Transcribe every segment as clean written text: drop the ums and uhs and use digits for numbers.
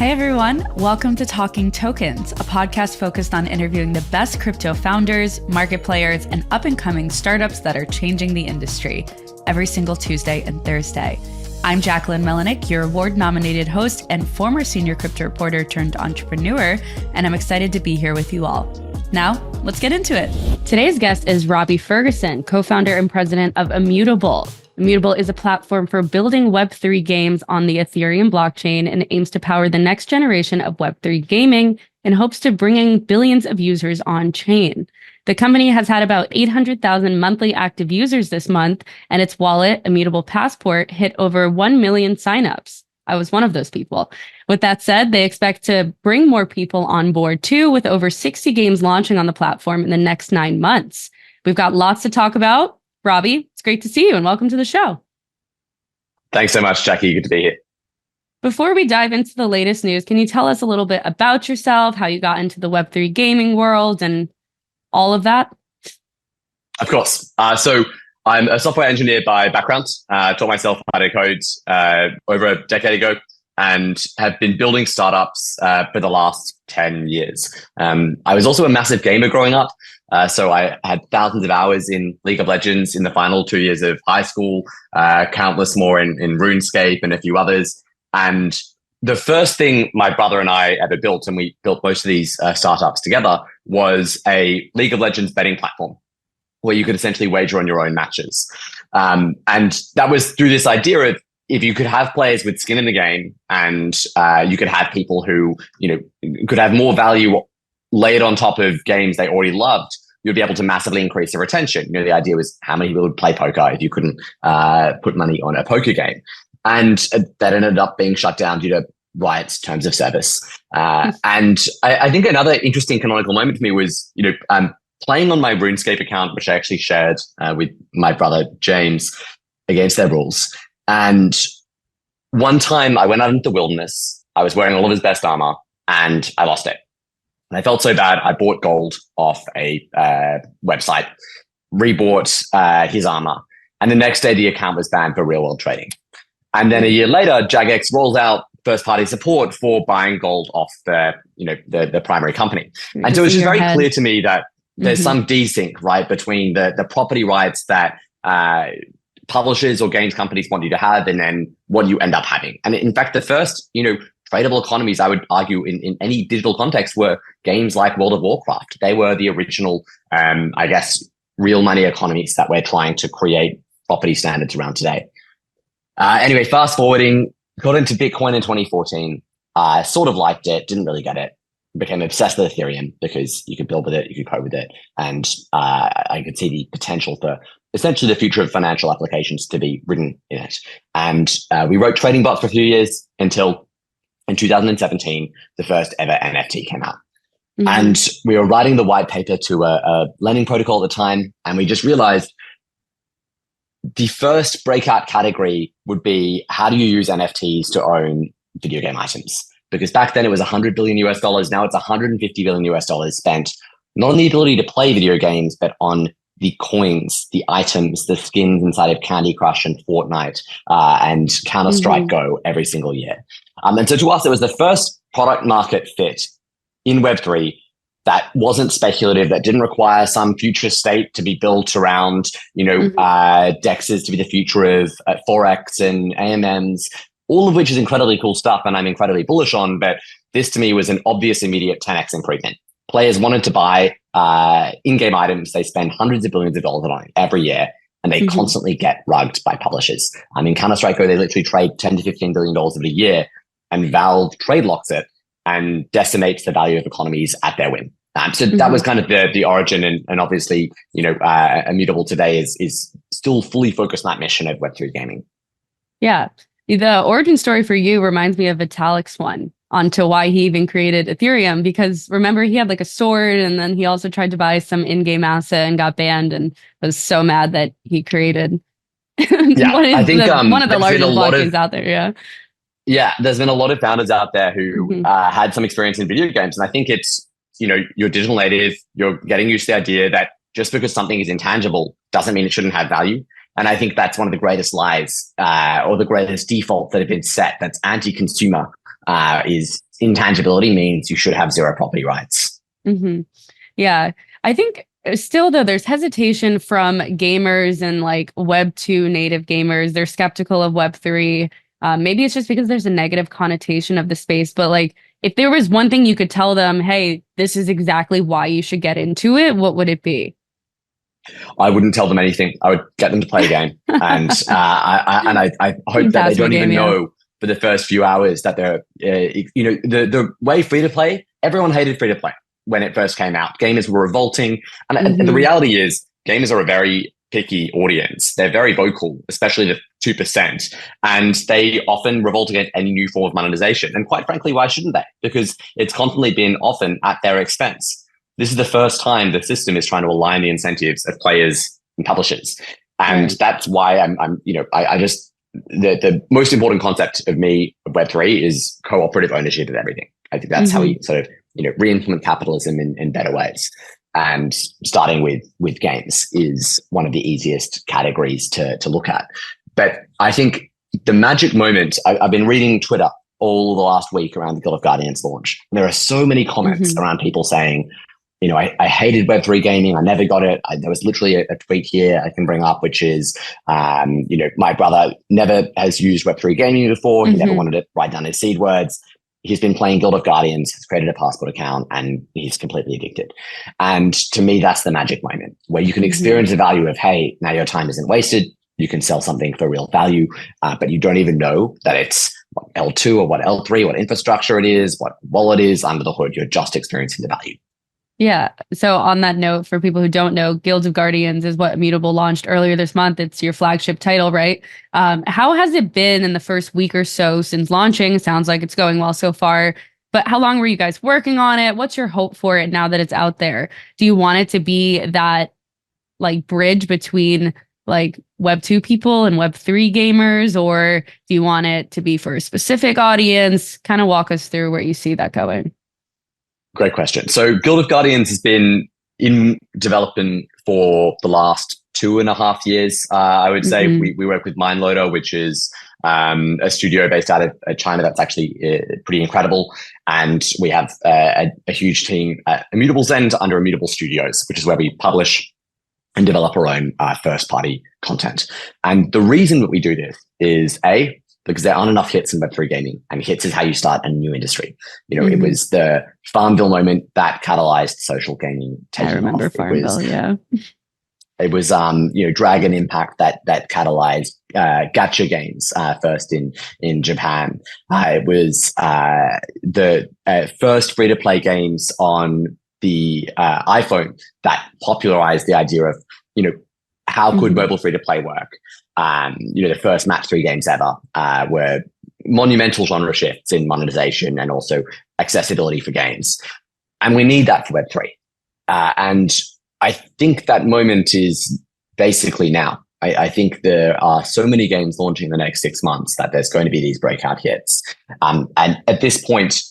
Hey everyone, welcome to Talking Tokens, a podcast focused on interviewing the best crypto founders, market players, and up-and-coming startups that are changing the industry every single Tuesday and Thursday. I'm Jacquelyn Melinek, your award-nominated host and former senior crypto reporter turned entrepreneur, and I'm excited to be here with you all. Now, let's get into it. Today's guest is Robbie Ferguson, co-founder and president of Immutable. Immutable is a platform for building Web3 games on the Ethereum blockchain and aims to power the next generation of Web3 gaming in hopes to bringing billions of users on chain. The company has had about 800,000 monthly active users this month, and its wallet, Immutable Passport, hit over 1 million signups. I was one of those people. With that said, they expect to bring more people on board too, with over 60 games launching on the platform in the next 9 months. We've got lots to talk about. Robbie, it's great to see you and welcome to the show. Thanks so much, Jackie. Good to be here. Before we dive into the latest news, can you tell us a little bit about yourself, how you got into the Web3 gaming world and all of that? Of course. So I'm a software engineer by background. Taught myself how to code over a decade ago and have been building startups for the last 10 years. I was also a massive gamer growing up. So I had thousands of hours in League of Legends in the final 2 years of high school, countless more in RuneScape and a few others. And the first thing my brother and I ever built, and we built most of these startups together, was a League of Legends betting platform where you could essentially wager on your own matches. And that was through this idea of if you could have players with skin in the game and you could have people who, could have more value laid on top of games they already loved, you'd be able to massively increase their retention. The idea was how many people would play poker if you couldn't put money on a poker game. And that ended up being shut down due to riots, terms of service. And I think another interesting canonical moment for me was, playing on my RuneScape account, which I actually shared with my brother, James, against their rules. And one time I went out into the wilderness, I was wearing all of his best armor and I lost it. And I felt so bad, I bought gold off a website, rebought his armor. And the next day the account was banned for real world trading. And then a year later, Jagex rolls out first party support for buying gold off the primary company. And so it's just very clear to me that there's some desync, right, between the property rights that publishers or games companies want you to have and then what you end up having. And in fact, the first, tradable economies, I would argue, in any digital context were games like World of Warcraft. They were the original, real money economies that we're trying to create property standards around today. Anyway, fast forwarding, got into Bitcoin in 2014. Sort of liked it, didn't really get it. Became obsessed with Ethereum because you could build with it, you could code with it. And I could see the potential for essentially the future of financial applications to be written in it. And we wrote trading bots for a few years until in 2017, the first ever NFT came out. And we were writing the white paper to a lending protocol at the time. And we just realized the first breakout category would be, how do you use NFTs to own video game items? Because back then it was $100 billion US. Now it's $150 billion US spent not on the ability to play video games, but on the coins, the items, the skins inside of Candy Crush and Fortnite and Counter-Strike Go every single year. And so to us, it was the first product market fit in Web3 that wasn't speculative, that didn't require some future state to be built around, DEXs to be the future of Forex and AMMs, all of which is incredibly cool stuff and I'm incredibly bullish on. But this to me was an obvious immediate 10x improvement. Players wanted to buy in-game items. They spend hundreds of billions of dollars on it every year, and they constantly get rugged by publishers. I mean, Counter-Strike Go, they literally trade $10 to $15 billion of a year, and Valve trade locks it and decimates the value of economies at their whim. So that was kind of the origin, and obviously, Immutable today is still fully focused on that mission of Web3 gaming. Yeah, the origin story for you reminds me of Vitalik's one onto why he even created Ethereum, because remember he had like a sword and then he also tried to buy some in-game asset and got banned and was so mad that he created I think one of the largest blockchains out there. Yeah, there's been a lot of founders out there who had some experience in video games. And I think it's, you're digital native, you're getting used to the idea that just because something is intangible doesn't mean it shouldn't have value. And I think that's one of the greatest lies or the greatest default that have been set that's anti-consumer is intangibility means you should have zero property rights. Mm-hmm. Yeah. I think still, though, there's hesitation from gamers and like Web 2 native gamers. They're skeptical of Web 3. Maybe it's just because there's a negative connotation of the space. But like, if there was one thing you could tell them, hey, this is exactly why you should get into it, what would it be? I wouldn't tell them anything. I would get them to play a game. And I hope that they don't even know for the first few hours that they're, the way free to play, everyone hated free to play when it first came out. Gamers were revolting. And the reality is gamers are a very picky audience. They're very vocal, especially the 2%. And they often revolt against any new form of monetization. And quite frankly, why shouldn't they? Because it's constantly been often at their expense. This is the first time the system is trying to align the incentives of players and publishers. And that's why I just, the most important concept of Web3 is cooperative ownership of everything. I think that's how we sort of, re-implement capitalism in better ways. And starting with games is one of the easiest categories to look at. But I think the magic moment, I've been reading Twitter all the last week around the Guild of Guardians launch. And there are so many comments around people saying, I hated Web3 gaming. I never got it. There was literally a tweet here I can bring up, which is, my brother never has used Web3 gaming before. He never wanted to write down his seed words. He's been playing Guild of Guardians, has created a Passport account, and he's completely addicted. And to me, that's the magic moment where you can experience the value of, hey, now your time isn't wasted. You can sell something for real value, but you don't even know that it's what L2 or what L3, what infrastructure it is, what wallet is under the hood. You're just experiencing the value. Yeah. So on that note, for people who don't know, Guild of Guardians is what Immutable launched earlier this month. It's your flagship title, right? How has it been in the first week or so since launching? Sounds like it's going well so far. But how long were you guys working on it? What's your hope for it now that it's out there? Do you want it to be that like bridge between like Web 2 people and Web 3 gamers? Or do you want it to be for a specific audience? Kind of walk us through where you see that going. Great question. So Guild of Guardians has been in development for the last 2.5 years. I would say we work with MindLoader, which is a studio based out of China that's actually pretty incredible. And we have a huge team at Immutable's end under Immutable Studios, which is where we publish and develop our own first-party content. And the reason that we do this is because there aren't enough hits in Web3 gaming, and hits is how you start a new industry. It was the Farmville moment that catalyzed social gaming taking off. I remember Farmville, yeah. It was, Dragon Impact that catalyzed gacha games first in Japan. It was the first free-to-play games on the iPhone that popularized the idea of, how could mobile free-to-play work? The first match 3 games ever were monumental genre shifts in monetization and also accessibility for games. And we need that for Web3. And I think that moment is basically now. I think there are so many games launching in the next 6 months that there's going to be these breakout hits. And at this point,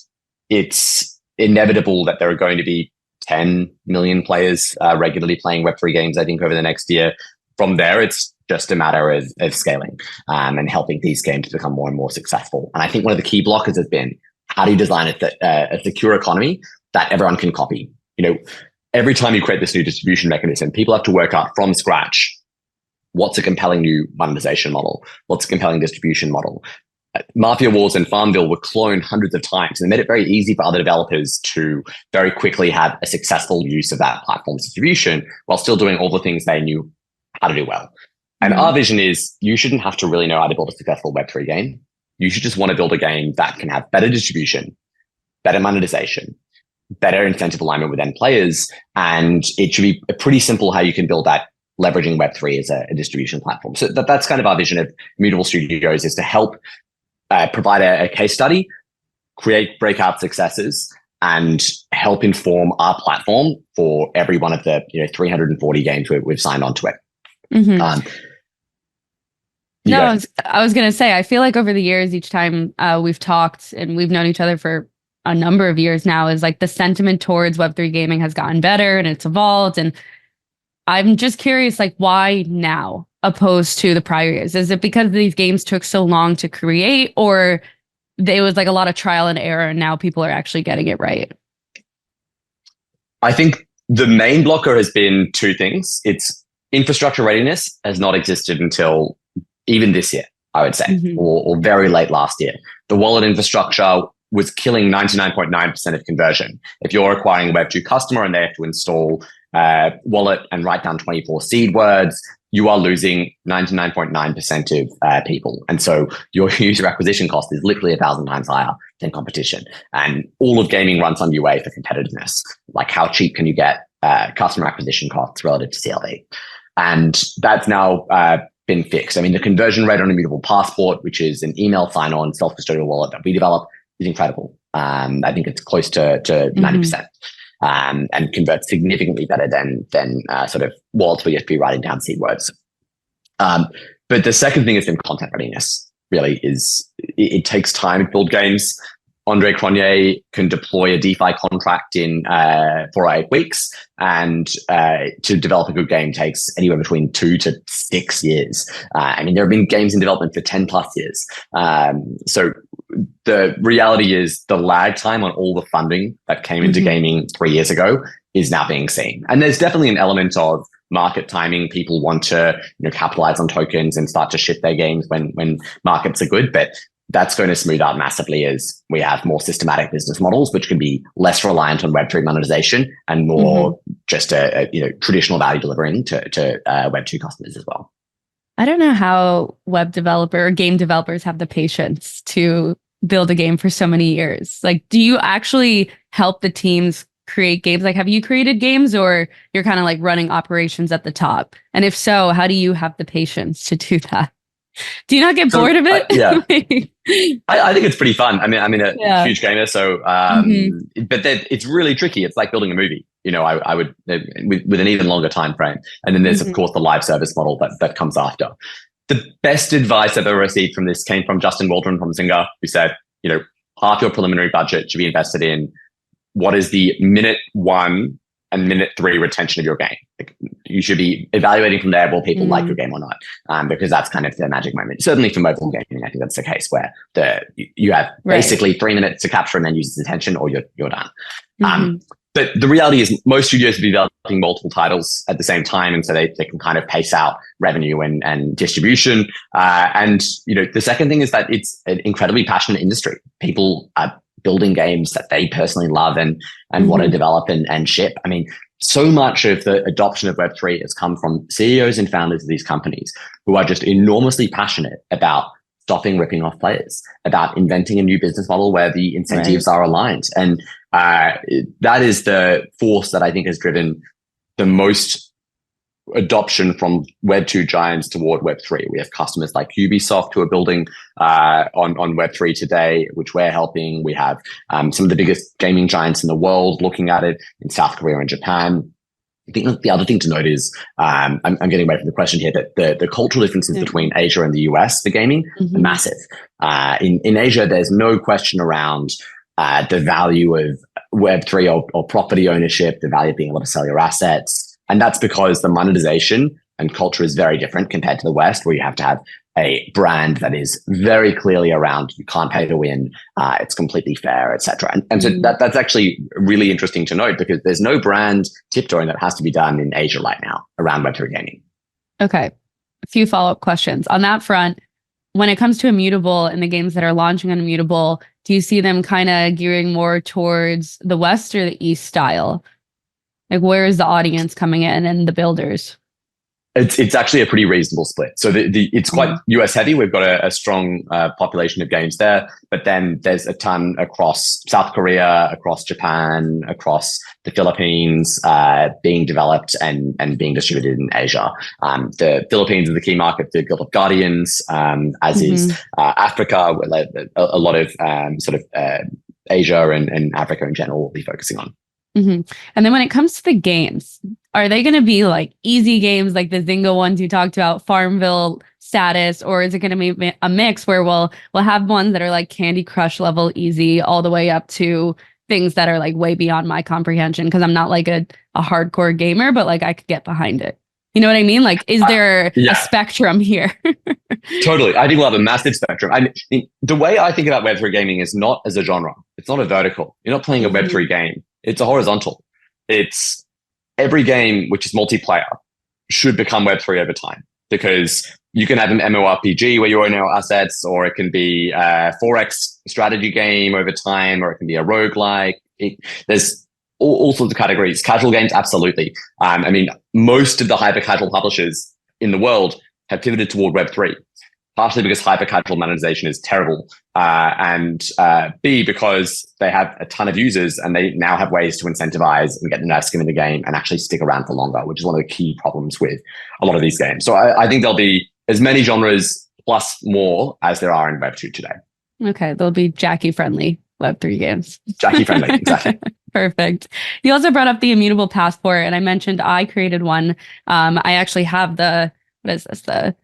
it's inevitable that there are going to be 10 million players regularly playing Web3 games, I think, over the next year. From there, it's just a matter of scaling and helping these games become more and more successful. And I think one of the key blockers has been, how do you design a secure economy that everyone can copy? Every time you create this new distribution mechanism, people have to work out from scratch, what's a compelling new monetization model? What's a compelling distribution model? Mafia Wars and Farmville were cloned hundreds of times, and it made it very easy for other developers to very quickly have a successful use of that platform's distribution while still doing all the things they knew how to do well. And our vision is, you shouldn't have to really know how to build a successful Web3 game. You should just want to build a game that can have better distribution, better monetization, better incentive alignment with end players. And it should be pretty simple how you can build that, leveraging Web3 as a distribution platform. So that's kind of our vision of Immutable Studios, is to help provide a case study, create breakout successes, and help inform our platform for every one of the 340 games we've signed onto it. I was going to say, I feel like over the years, each time we've talked, and we've known each other for a number of years now, is like the sentiment towards Web3 gaming has gotten better and it's evolved. And I'm just curious, like, why now opposed to the prior years? Is it because these games took so long to create, or it was like a lot of trial and error, and now people are actually getting it right? I think the main blocker has been two things. It's infrastructure readiness has not existed until even this year, I would say, or very late last year. The wallet infrastructure was killing 99.9% of conversion. If you're acquiring a Web2 customer and they have to install wallet and write down 24 seed words, you are losing 99.9% of people. And so your user acquisition cost is literally 1,000 times higher than competition. And all of gaming runs on UA for competitiveness. Like, how cheap can you get customer acquisition costs relative to CLV? And that's now been fixed. I mean, the conversion rate on Immutable Passport, which is an email sign-on self-custodial wallet that we develop, is incredible. I think it's close to 90%. And converts significantly better than sort of wallets where you have to be writing down seed words. But the second thing has been content readiness. Really, it takes time to build games. Andre Cronje can deploy a DeFi contract in 4 or 8 weeks, and to develop a good game takes anywhere between 2 to 6 years. I mean, there have been games in development for 10 plus years. So the reality is the lag time on all the funding that came into gaming 3 years ago is now being seen. And there's definitely an element of market timing. People want to capitalize on tokens and start to ship their games when markets are good, but that's going to smooth out massively as we have more systematic business models, which can be less reliant on Web3 monetization and more just a traditional value delivering to Web2 customers as well. I don't know how web developer or game developers have the patience to build a game for so many years. Like, do you actually help the teams create games? Like, have you created games, or you're kind of like running operations at the top? And if so, how do you have the patience to do that? Do you not get bored of it? Yeah, I think it's pretty fun. I mean, I'm a huge gamer, so but then it's really tricky. It's like building a movie. I would with an even longer time frame. And then there's of course the live service model that comes after. The best advice I've ever received from this came from Justin Waldron from Zynga, who said, half your preliminary budget should be invested in what is the minute 1 and minute 3 retention of your game. Like, you should be evaluating from there, will people like your game or not? Because that's kind of the magic moment. Certainly for mobile gaming, I think that's the case where you have basically 3 minutes to capture an end user's attention, or you're done. But the reality is most studios will be developing multiple titles at the same time, and so they can kind of pace out revenue and distribution. And the second thing is that it's an incredibly passionate industry. People are building games that they personally love and want to develop and ship. I mean, so much of the adoption of Web3 has come from CEOs and founders of these companies who are just enormously passionate about stopping ripping off players, about inventing a new business model where the incentives are aligned. And that is the force that I think has driven the most adoption from Web2 giants toward Web3. We have customers like Ubisoft who are building on Web3 today, which we're helping. We have some of the biggest gaming giants in the world looking at it in South Korea and Japan. I think the other thing to note is, I'm getting away from the question here, but the cultural differences between Asia and the US for gaming are massive. In Asia, there's no question around the value of Web3 or property ownership, the value of being able to sell your assets. And that's because the monetization and culture is very different compared to the West, where you have to have a brand that is very clearly around, you can't pay to win, it's completely fair, etc. And so that's actually really interesting to note, because there's no brand tiptoeing that has to be done in Asia right now around Web3 gaming. Okay. A few follow-up questions. On that front, when it comes to Immutable and the games that are launching on Immutable, do you see them kind of gearing more towards the West or the East style? Like, where is the audience coming in and the builders? It's actually a pretty reasonable split. So it's quite US heavy. We've got a strong population of games there, but then there's a ton across South Korea, across Japan, across the Philippines, being developed and being distributed in Asia. The Philippines is the key market for Guild of Guardians, as is Africa, where a lot of sort of Asia and Africa in general will be focusing on. And then when it comes to the games, are they going to be like easy games like the Zynga ones you talked about, Farmville status, or is it going to be a mix where we'll have ones that are like Candy Crush level easy all the way up to things that are like way beyond my comprehension, because I'm not like a hardcore gamer, but like I could get behind it? You know what I mean? Like, is there a Yeah, spectrum here? totally. I think we'll have a massive spectrum. I mean, the way I think about Web3 gaming is not as a genre. It's not a vertical. You're not playing a Mhm. Web3 game. It's a horizontal. It's every game which is multiplayer should become Web3 over time, because you can have an MMORPG where you own your assets, or it can be a Forex strategy game over time, or it can be a roguelike. There's all sorts of categories. Casual games, absolutely. I mean, most of the hyper casual publishers in the world have pivoted toward Web3, partially because hyper casual monetization is terrible, and B, because they have a ton of users and they now have ways to incentivize and get the nice skin in the game and actually stick around for longer, which is one of the key problems with a lot of these games. So I think there'll be as many genres plus more as there are in Web2 today. Okay, they'll be Jackie friendly Web3 games. Jackie friendly, exactly. Perfect. You also brought up the Immutable passport, and I mentioned I created one. I actually have what is this? The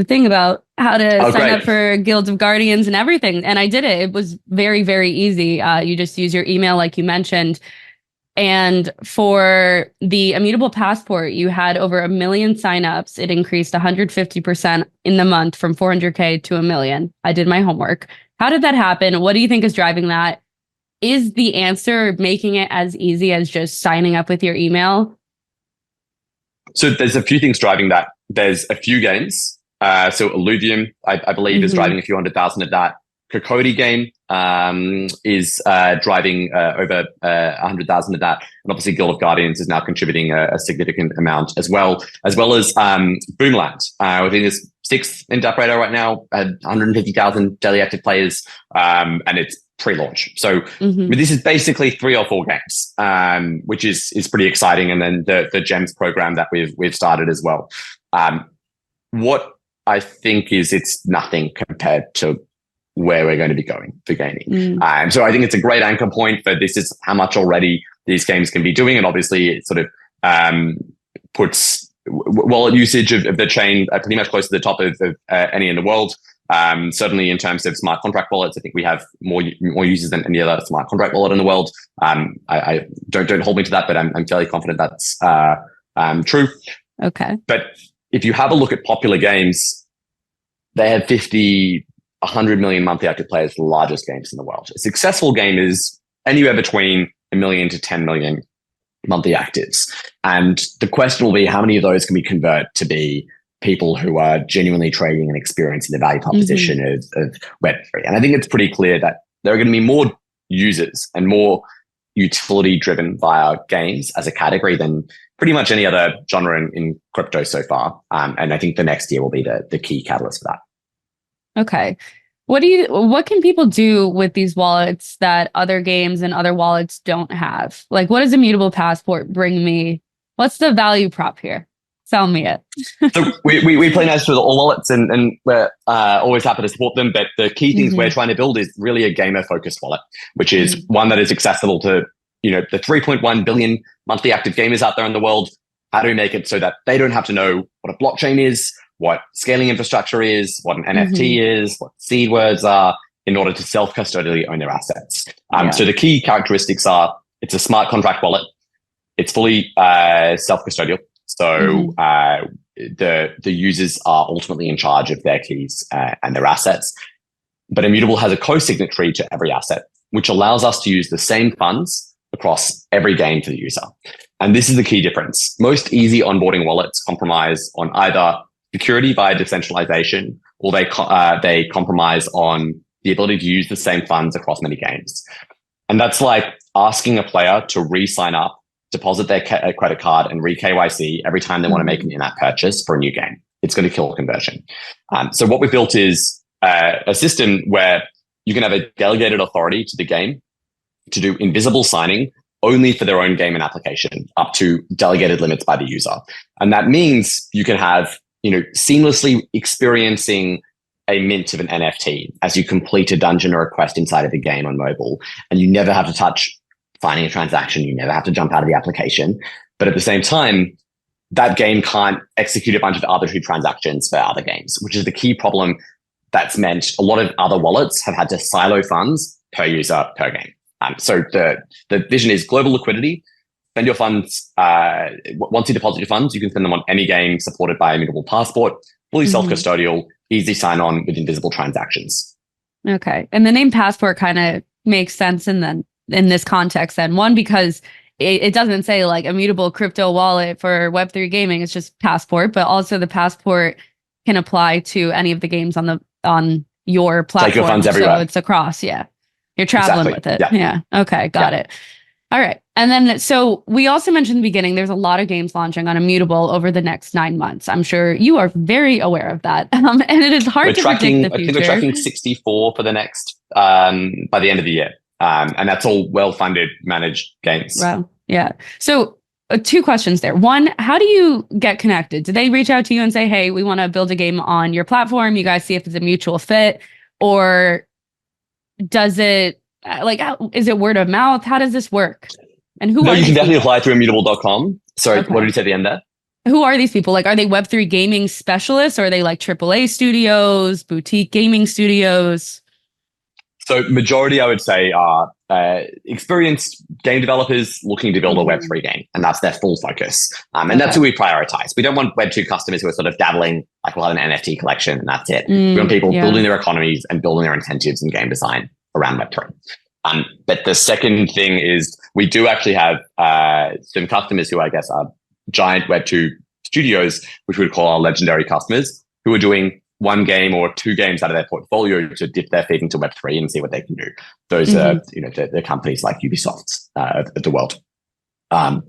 thing about how to sign up for Guilds of Guardians and everything. And I did it. It was very, very easy. You just use your email, like you mentioned. And for the Immutable passport, you had over 1 million signups. It increased 150% in the month from 400K to 1 million. I did my homework. How did that happen? What do you think is driving that? Is the answer making it as easy as just signing up with your email? So there's a few things driving that. There's a few games. So Illuvium, I believe, is driving a few 100,000 of that. Cocody game is driving over 100,000 of that. And obviously Guild of Guardians is now contributing a significant amount as well as Boomland. I think there's 6th in DApp radar right now, 150,000 daily active players, and it's pre-launch. So I mean, this is basically 3 or 4 games, which is pretty exciting. And then the Gems program that we've started as well. What I think is it's nothing compared to where we're going to be going for gaming. So I think it's a great anchor point, but this is how much already these games can be doing. And obviously it sort of puts wallet usage of the chain pretty much close to the top of any in the world. Certainly in terms of smart contract wallets, I think we have more users than any other smart contract wallet in the world. I don't hold me to that, but I'm fairly confident that's true. Okay. But if you have a look at popular games, they have 50, 100 million monthly active players, the largest games in the world. A successful game is anywhere between 1 million to 10 million monthly actives. And the question will be, how many of those can we convert to be people who are genuinely trading and experiencing the value proposition of Web3? And I think it's pretty clear that there are going to be more users and more utility driven via games as a category than pretty much any other genre in crypto so far. And I think the next year will be the key catalyst for that. Okay. What can people do with these wallets that other games and other wallets don't have? Like, what does Immutable Passport bring me? What's the value prop here? Sell me it. So we play nice with all wallets, and we're always happy to support them. But the key things we're trying to build is really a gamer focused wallet, which is one that is accessible to, the 3.1 billion monthly active gamers out there in the world. How do we make it so that they don't have to know what a blockchain is, what scaling infrastructure is, what an NFT is, what seed words are, in order to self-custodially own their assets? So the key characteristics are, it's a smart contract wallet. It's fully self-custodial. So the users are ultimately in charge of their keys and their assets. But Immutable has a co-signatory to every asset, which allows us to use the same funds across every game for the user. And this is the key difference. Most easy onboarding wallets compromise on either security via decentralization, or they compromise on the ability to use the same funds across many games. And that's like asking a player to re-sign up, deposit their credit card, and re-KYC every time they want to make an in-app purchase for a new game. It's going to kill conversion. So what we've built is a system where you can have a delegated authority to the game to do invisible signing only for their own game and application, up to delegated limits by the user. And that means you can have, seamlessly experiencing a mint of an NFT as you complete a dungeon or a quest inside of the game on mobile. And you never have to touch signing a transaction. You never have to jump out of the application. But at the same time, that game can't execute a bunch of arbitrary transactions for other games, which is the key problem that's meant a lot of other wallets have had to silo funds per user per game. So the vision is global liquidity, spend your funds. Once you deposit your funds, you can spend them on any game supported by Immutable Passport, fully self-custodial, easy sign-on with invisible transactions. Okay. And the name Passport kind of makes sense in this context then. One, because it doesn't say like immutable crypto wallet for Web3 gaming. It's just Passport, but also the Passport can apply to any of the games on your platform. Take your funds everywhere. So it's across. Yeah. You're traveling with it. Yeah. Okay. Got it. All right. And then, so we also mentioned in the beginning, there's a lot of games launching on Immutable over the next 9 months. I'm sure you are very aware of that. And it is hard to predict the future. I think we're tracking 64 for the next, by the end of the year. And that's all well-funded, managed games. Wow. Yeah. So 2 questions there. One, how do you get connected? Do they reach out to you and say, hey, we want to build a game on your platform? You guys see if it's a mutual fit, or does it, is it word of mouth? How does this work? And who are you these can definitely people? apply through immutable.com. Sorry, What did you say at the end there? Who are these people? Like, are they Web3 gaming specialists, or are they like AAA studios, boutique gaming studios? So majority, I would say, are experienced game developers looking to build a Web3 game, and that's their full focus. And that's who we prioritize. We don't want Web2 customers who are sort of dabbling, like we'll have an NFT collection and that's it. We want people building their economies and building their incentives in game design around Web3. But the second thing is we do actually have some customers who I guess are giant Web2 studios, which we would call our legendary customers, who are doing 1 game or 2 games out of their portfolio to dip their feet into Web3 and see what they can do. Those are, the companies like Ubisoft of the world. And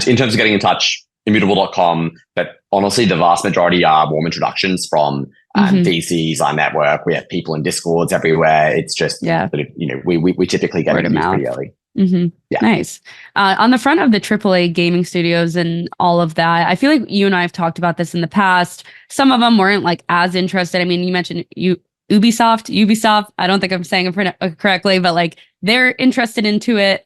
in terms of getting in touch, immutable.com, but honestly, the vast majority are warm introductions from VCs, our network. We have people in Discords everywhere. It's just, we typically get it pretty early. Nice. On the front of the AAA gaming studios and all of that, I feel like you and I have talked about this in the past. Some of them weren't like as interested. I mean, you mentioned Ubisoft. I don't think I'm saying it correctly, but like they're interested into it.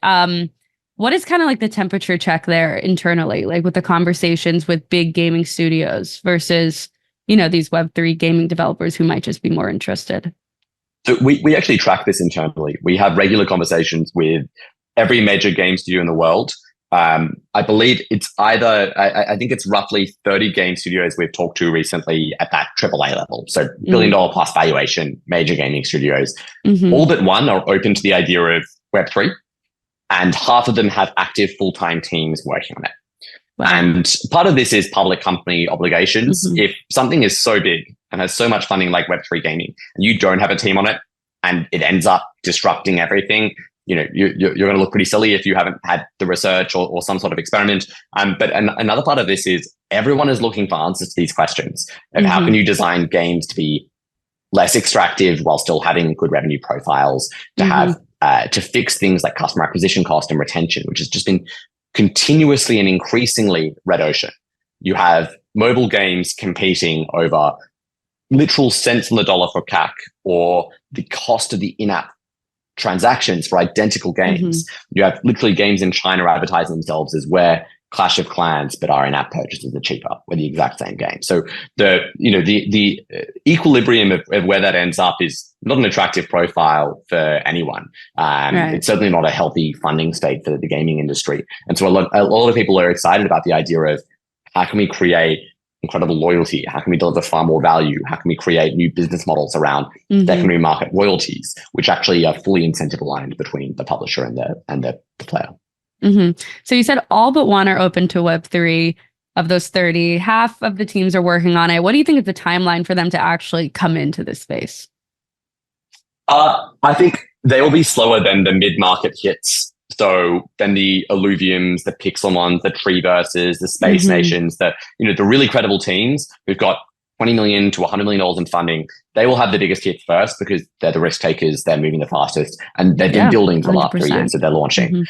What is kind of like the temperature check there internally, like with the conversations with big gaming studios versus, these Web3 gaming developers who might just be more interested? So we actually track this internally. We have regular conversations with every major game studio in the world. I believe it's either, I think it's roughly 30 game studios we've talked to recently at that AAA level. So $1 billion plus valuation, major gaming studios. All but one are open to the idea of Web3, and half of them have active full-time teams working on it. Wow. And part of this is public company obligations. If something is so big and has so much funding like Web3 gaming, and you don't have a team on it, and it ends up disrupting everything, you're going to look pretty silly if you haven't had the research or some sort of experiment. But another part of this is everyone is looking for answers to these questions of how can you design games to be less extractive while still having good revenue profiles, to have to fix things like customer acquisition cost and retention, which has just been continuously and increasingly red ocean. You have mobile games competing over literal cents on the dollar for CAC, or the cost of the in-app transactions for identical games. You have literally games in China advertising themselves as where Clash of Clans, but our in-app purchases are cheaper with the exact same game. So the equilibrium of where that ends up is not an attractive profile for anyone. It's certainly not a healthy funding state for the gaming industry. And so a lot of people are excited about the idea of how can we create incredible loyalty? How can we deliver far more value? How can we create new business models around secondary market royalties, which actually are fully incentive aligned between the publisher and the player? So you said all but one are open to Web3. Of those 30, half of the teams are working on it. What do you think is the timeline for them to actually come into this space? I think they will be slower than the mid-market hits. So then the Illuviums, the Pixelmons, the Treeverses, the Space Nations, the really credible teams who've got $20 million to $100 million in funding, they will have the biggest hits first because they're the risk takers, they're moving the fastest, and they've been building for the last 3 years, so they're launching.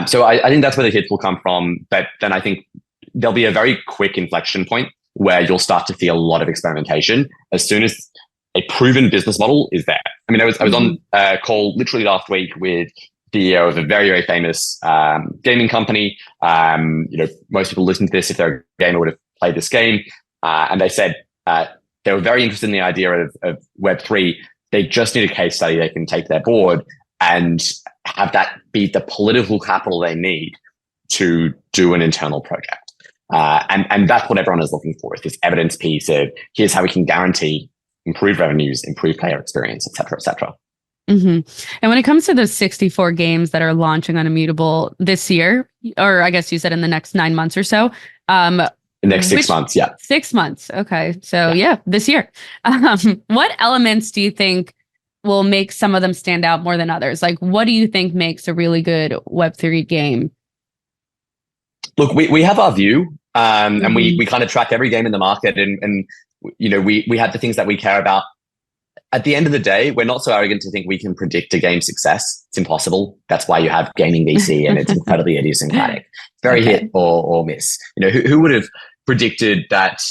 So I think that's where the hits will come from. But then I think there'll be a very quick inflection point where you'll start to see a lot of experimentation as soon as a proven business model is there. I mean, I was on a call literally last week with the CEO of a very, very famous gaming company. Most people listen to this, if they're a gamer, would have played this game. And they said they were very interested in the idea of Web3. They just need a case study they can take to their board and have that be the political capital they need to do an internal project. And that's what everyone is looking for, is this evidence piece of here's how we can guarantee improved revenues, improved player experience, et cetera, et cetera. Mm-hmm. And when it comes to those 64 games that are launching on Immutable this year, or I guess you said in the next 9 months or so. The next 6 months, yeah. 6 months. Okay. So yeah, this year. What elements do you think will make some of them stand out more than others? Like, what do you think makes a really good Web3 game? Look, we have our view, and we kind of track every game in the market, and you know, we have the things that we care about. At the end of the day, we're not so arrogant to think we can predict a game's success. It's impossible. That's why you have gaming VC, and it's incredibly idiosyncratic. It's very hit or miss. You know, who would have predicted that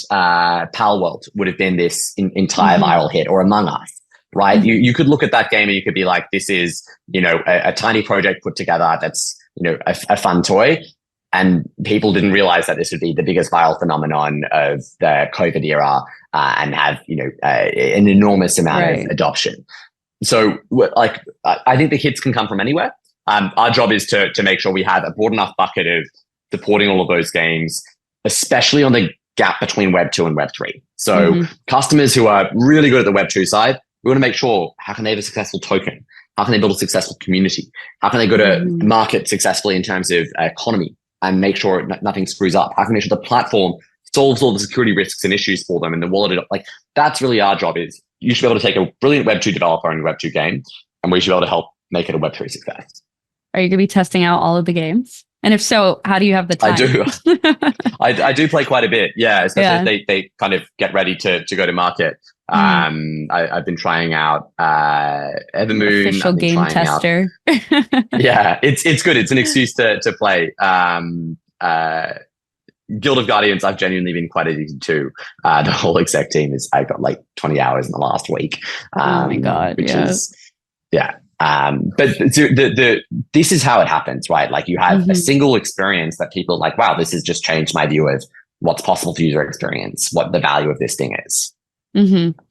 Pal World would have been this entire viral hit, or Among Us, right? You could look at that game and you could be like, this is, you know, a tiny project put together that's, you know, a fun toy. And people didn't realize that this would be the biggest viral phenomenon of the COVID era, and have, you know, an enormous amount of adoption. So, like, I think the hits can come from anywhere. Our job is to make sure we have a broad enough bucket of supporting all of those games, especially on the gap between Web 2 and Web 3. So customers who are really good at the Web 2 side, we want to make sure, how can they have a successful token? How can they build a successful community? How can they go to market successfully in terms of economy and make sure nothing screws up? How can they make sure the platform solves all the security risks and issues for them, and the wallet, like, that's really our job. Is you should be able to take a brilliant Web 2 developer and a Web 2 game, and we should be able to help make it a Web 3 success. Are you going to be testing out all of the games? And if so, how do you have the time? I do. I do play quite a bit. Yeah. Especially if they kind of get ready to go to market. I've been trying out Evermoon. Official game tester. Yeah, it's good. It's an excuse to play. Guild of Guardians, I've genuinely been quite addicted to. The whole exec team I got like 20 hours in the last week. Oh my God. Which is, but this is how it happens, right? Like, you have a single experience that people are like, wow, this has just changed my view of what's possible for user experience, what the value of this thing is.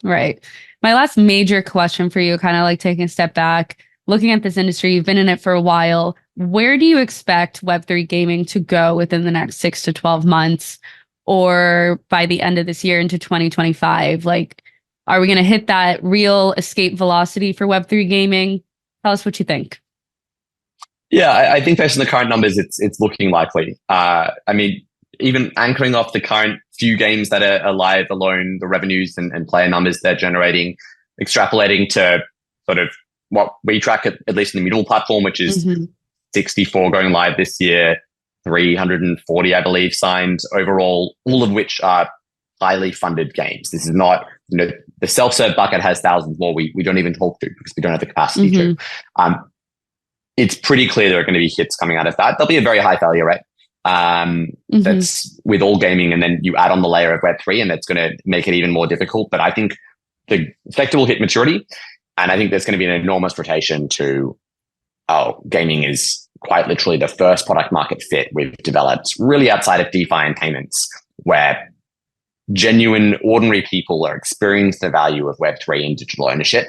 Right. My last major question for you, kind of like taking a step back, looking at this industry, you've been in it for a while. Where do you expect Web3 gaming to go within the next 6 to 12 months, or by the end of this year into 2025? Like, are we going to hit that real escape velocity for Web3 gaming? Tell us what you think. Yeah, I think based on the current numbers, it's looking likely. I mean, even anchoring off the current few games that are live alone, the revenues and player numbers they're generating, extrapolating to sort of what we track at least in the Immutable platform, which is 64 going live this year, 340, I believe, signed overall, all of which are highly funded games. This is not, you know, the self-serve bucket has thousands more we don't even talk to because we don't have the capacity to. It's pretty clear there are going to be hits coming out of that. There'll be a very high failure rate. That's with all gaming, and then you add on the layer of Web3, and that's going to make it even more difficult. But I think the sector will hit maturity, and I think there's going to be an enormous rotation to, gaming is quite literally the first product market fit we've developed, really outside of DeFi and payments, where genuine, ordinary people are experiencing the value of Web3 and digital ownership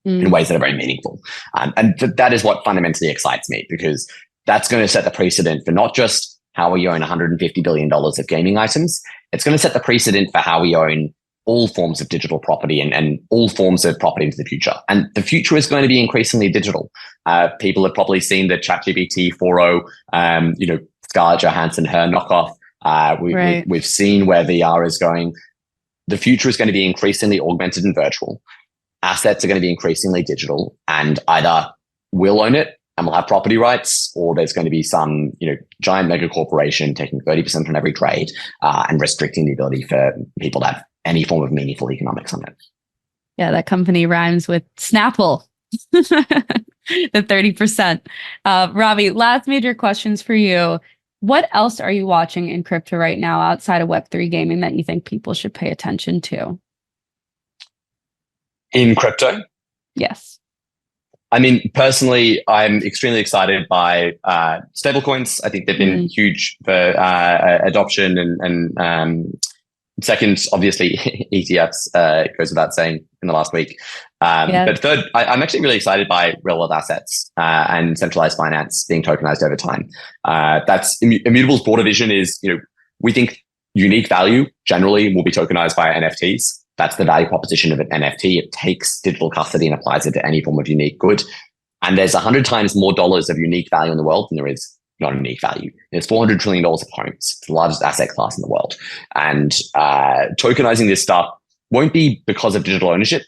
in ways that are very meaningful. And that is what fundamentally excites me, because that's going to set the precedent for not just how we own $150 billion of gaming items. It's going to set the precedent for how we own all forms of digital property and all forms of property into the future. And the future is going to be increasingly digital. People have probably seen the ChatGPT 4.0, Scarlett Johansson, her knockoff. We've seen where VR is going. The future is going to be increasingly augmented and virtual. Assets are going to be increasingly digital, and either we'll own it and we'll have property rights, or there's going to be some, giant mega corporation taking 30% on every trade and restricting the ability for people to have any form of meaningful economics on it. Yeah, that company rhymes with Snapple, the 30%. Robbie, last major questions for you. What else are you watching in crypto right now outside of Web3 gaming that you think people should pay attention to? In crypto? Yes. I mean, personally, I'm extremely excited by stablecoins. I think they've been huge for adoption and Second, obviously, ETFs goes without saying in the last week. Yeah. But third, I'm actually really excited by real world assets and centralized finance being tokenized over time. That's Immutable's broader vision is, we think unique value generally will be tokenized by NFTs. That's the value proposition of an NFT. It takes digital custody and applies it to any form of unique good. And there's 100 times more dollars of unique value in the world than there is not unique value. There's $400 trillion of homes. It's the largest asset class in the world. And tokenizing this stuff won't be because of digital ownership.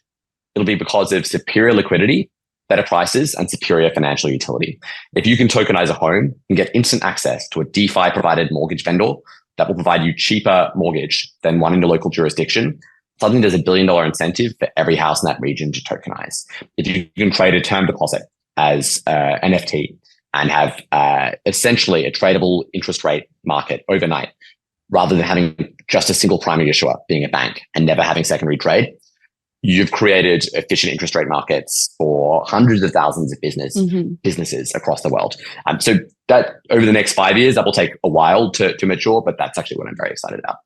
It'll be because of superior liquidity, better prices, and superior financial utility. If you can tokenize a home and get instant access to a DeFi provided mortgage vendor that will provide you cheaper mortgage than one in your local jurisdiction, suddenly there's $1 billion incentive for every house in that region to tokenize. If you can trade a term deposit as NFT and have essentially a tradable interest rate market overnight, rather than having just a single primary issuer being a bank and never having secondary trade, you've created efficient interest rate markets for hundreds of thousands of businesses across the world. So that over the next 5 years, that will take a while to mature, but that's actually what I'm very excited about.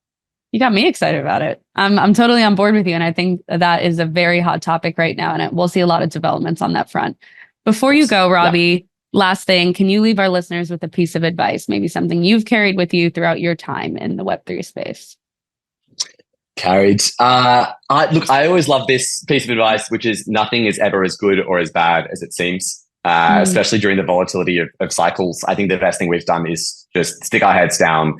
You got me excited about it. I'm totally on board with you. And I think that is a very hot topic right now. And we'll see a lot of developments on that front. Before you go, Robbie, last thing, can you leave our listeners with a piece of advice, maybe something you've carried with you throughout your time in the Web3 space? Carried. I always love this piece of advice, which is nothing is ever as good or as bad as it seems, especially during the volatility of cycles. I think the best thing we've done is just stick our heads down,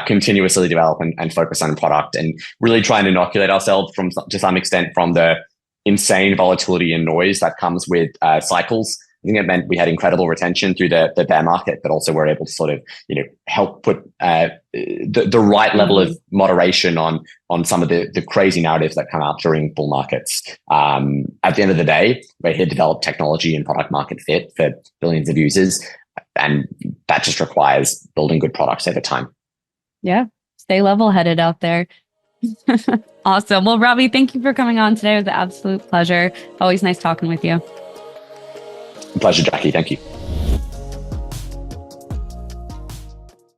continuously develop and focus on product and really try and inoculate ourselves to some extent from the insane volatility and noise that comes with cycles. I think it meant we had incredible retention through the bear market, but also we're able to sort of, help put the right level of moderation on some of the crazy narratives that come out during bull markets. At the end of the day, we're here to develop technology and product market fit for billions of users. And that just requires building good products over time. Yeah. Stay level-headed out there. Awesome. Well, Robbie, thank you for coming on today. It was an absolute pleasure. Always nice talking with you. Pleasure, Jackie. Thank you.